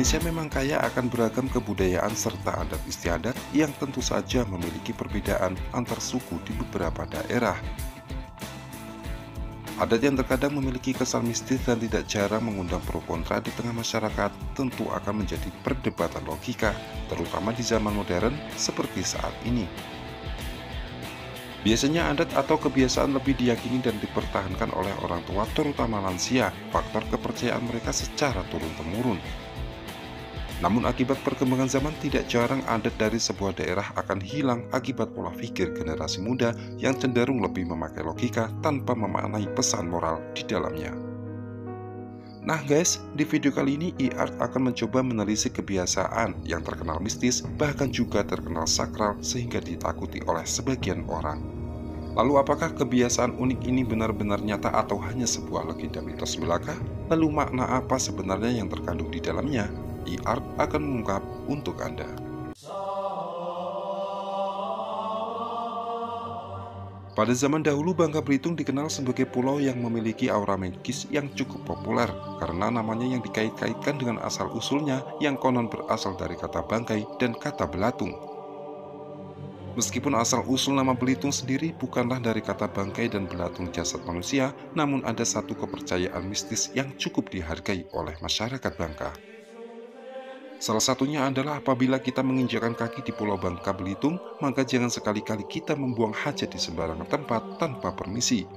Indonesia memang kaya akan beragam kebudayaan serta adat istiadat yang tentu saja memiliki perbedaan antar suku di beberapa daerah. Adat yang terkadang memiliki kesan mistis dan tidak jarang mengundang pro kontra di tengah masyarakat tentu akan menjadi perdebatan logika, terutama di zaman modern seperti saat ini. Biasanya adat atau kebiasaan lebih diyakini dan dipertahankan oleh orang tua, terutama lansia, faktor kepercayaan mereka secara turun-temurun. Namun akibat perkembangan zaman tidak jarang adat dari sebuah daerah akan hilang akibat pola pikir generasi muda yang cenderung lebih memakai logika tanpa memaknai pesan moral di dalamnya. Nah guys, di video kali ini iArt akan mencoba menelisik kebiasaan yang terkenal mistis bahkan juga terkenal sakral sehingga ditakuti oleh sebagian orang. Lalu apakah kebiasaan unik ini benar-benar nyata atau hanya sebuah legenda mitos belaka? Lalu makna apa sebenarnya yang terkandung di dalamnya? iArt akan mengungkap untuk Anda. Pada zaman dahulu, Bangka Belitung dikenal sebagai pulau yang memiliki aura magis yang cukup populer karena namanya yang dikait-kaitkan dengan asal-usulnya yang konon berasal dari kata bangkai dan kata belatung. Meskipun asal-usul nama Belitung sendiri bukanlah dari kata bangkai dan belatung jasad manusia, namun ada satu kepercayaan mistis yang cukup dihargai oleh masyarakat Bangka. Salah satunya adalah apabila kita menginjakkan kaki di Pulau Bangka Belitung, maka jangan sekali-kali kita membuang hajat di sembarangan tempat tanpa permisi.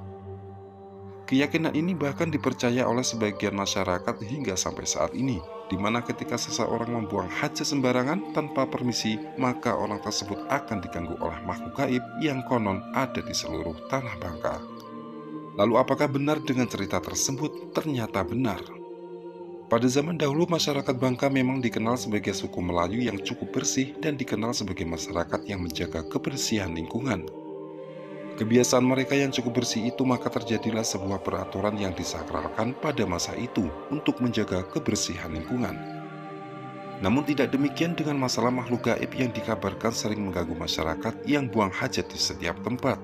Keyakinan ini bahkan dipercaya oleh sebagian masyarakat hingga sampai saat ini, di mana ketika seseorang membuang hajat sembarangan tanpa permisi, maka orang tersebut akan diganggu oleh makhluk gaib yang konon ada di seluruh tanah Bangka. Lalu apakah benar dengan cerita tersebut? Ternyata benar. Pada zaman dahulu, masyarakat Bangka memang dikenal sebagai suku Melayu yang cukup bersih dan dikenal sebagai masyarakat yang menjaga kebersihan lingkungan. Kebiasaan mereka yang cukup bersih itu maka terjadilah sebuah peraturan yang disakralkan pada masa itu untuk menjaga kebersihan lingkungan. Namun tidak demikian dengan masalah makhluk gaib yang dikabarkan sering mengganggu masyarakat yang buang hajat di setiap tempat.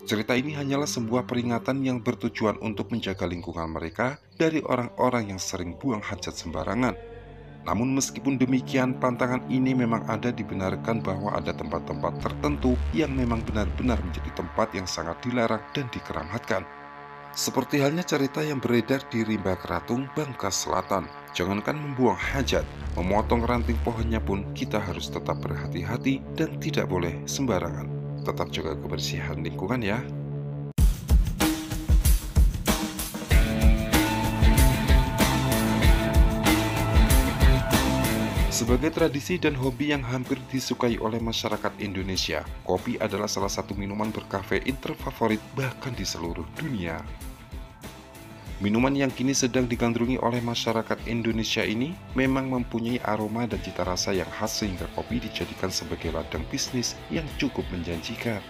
Cerita ini hanyalah sebuah peringatan yang bertujuan untuk menjaga lingkungan mereka dari orang-orang yang sering buang hajat sembarangan. Namun meskipun demikian, pantangan ini memang ada dibenarkan bahwa ada tempat-tempat tertentu yang memang benar-benar menjadi tempat yang sangat dilarang dan dikeramatkan. Seperti halnya cerita yang beredar di Rimba Keratung, Bangka Selatan. Jangankan membuang hajat, memotong ranting pohonnya pun kita harus tetap berhati-hati dan tidak boleh sembarangan. Tetap jaga kebersihan lingkungan ya. Sebagai tradisi dan hobi yang hampir disukai oleh masyarakat Indonesia, kopi adalah salah satu minuman berkafein terfavorit bahkan di seluruh dunia. Minuman yang kini sedang digandrungi oleh masyarakat Indonesia ini memang mempunyai aroma dan cita rasa yang khas sehingga kopi dijadikan sebagai ladang bisnis yang cukup menjanjikan.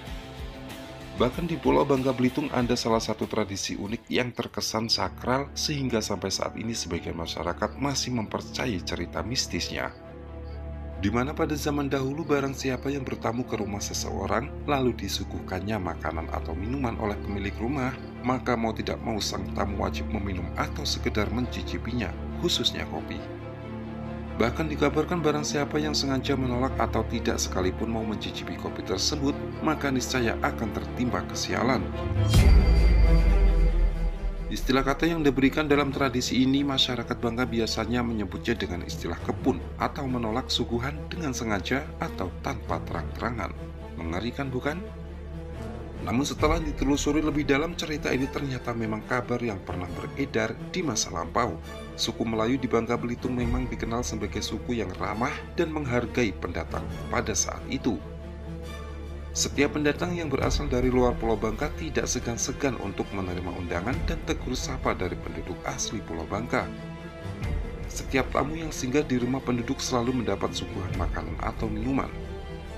Bahkan di Pulau Bangka Belitung ada salah satu tradisi unik yang terkesan sakral sehingga sampai saat ini sebagian masyarakat masih mempercayai cerita mistisnya. Di mana pada zaman dahulu barang siapa yang bertamu ke rumah seseorang lalu disuguhkannya makanan atau minuman oleh pemilik rumah, maka mau tidak mau sang tamu wajib meminum atau sekedar mencicipinya, khususnya kopi. Bahkan dikabarkan barang siapa yang sengaja menolak atau tidak sekalipun mau mencicipi kopi tersebut, maka niscaya akan tertimpa kesialan. Istilah kata yang diberikan dalam tradisi ini, masyarakat Bangka biasanya menyebutnya dengan istilah kepun atau menolak suguhan dengan sengaja atau tanpa terang-terangan. Mengerikan bukan? Namun setelah ditelusuri lebih dalam, cerita ini ternyata memang kabar yang pernah beredar di masa lampau. Suku Melayu di Bangka Belitung memang dikenal sebagai suku yang ramah dan menghargai pendatang pada saat itu. Setiap pendatang yang berasal dari luar Pulau Bangka tidak segan-segan untuk menerima undangan dan tegur sapa dari penduduk asli Pulau Bangka. Setiap tamu yang singgah di rumah penduduk selalu mendapat suguhan makanan atau minuman.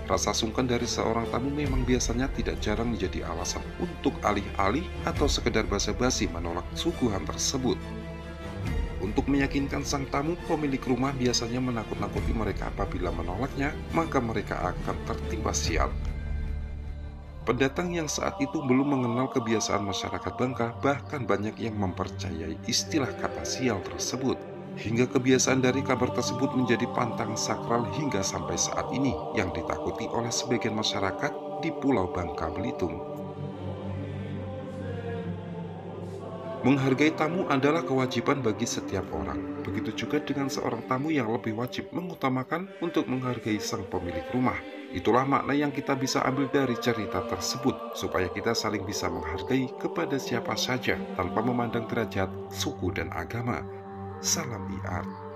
Rasa sungkan dari seorang tamu memang biasanya tidak jarang menjadi alasan untuk alih-alih atau sekedar basa-basi menolak suguhan tersebut. Untuk meyakinkan sang tamu, pemilik rumah biasanya menakut-nakuti mereka apabila menolaknya, maka mereka akan tertimpa sial. Pendatang yang saat itu belum mengenal kebiasaan masyarakat Bangka, bahkan banyak yang mempercayai istilah kata sial tersebut. Hingga kebiasaan dari kabar tersebut menjadi pantang sakral hingga sampai saat ini yang ditakuti oleh sebagian masyarakat di Pulau Bangka Belitung. Menghargai tamu adalah kewajiban bagi setiap orang. Begitu juga dengan seorang tamu yang lebih wajib mengutamakan untuk menghargai sang pemilik rumah. Itulah makna yang kita bisa ambil dari cerita tersebut, supaya kita saling bisa menghargai kepada siapa saja tanpa memandang derajat, suku, dan agama. Salam IART.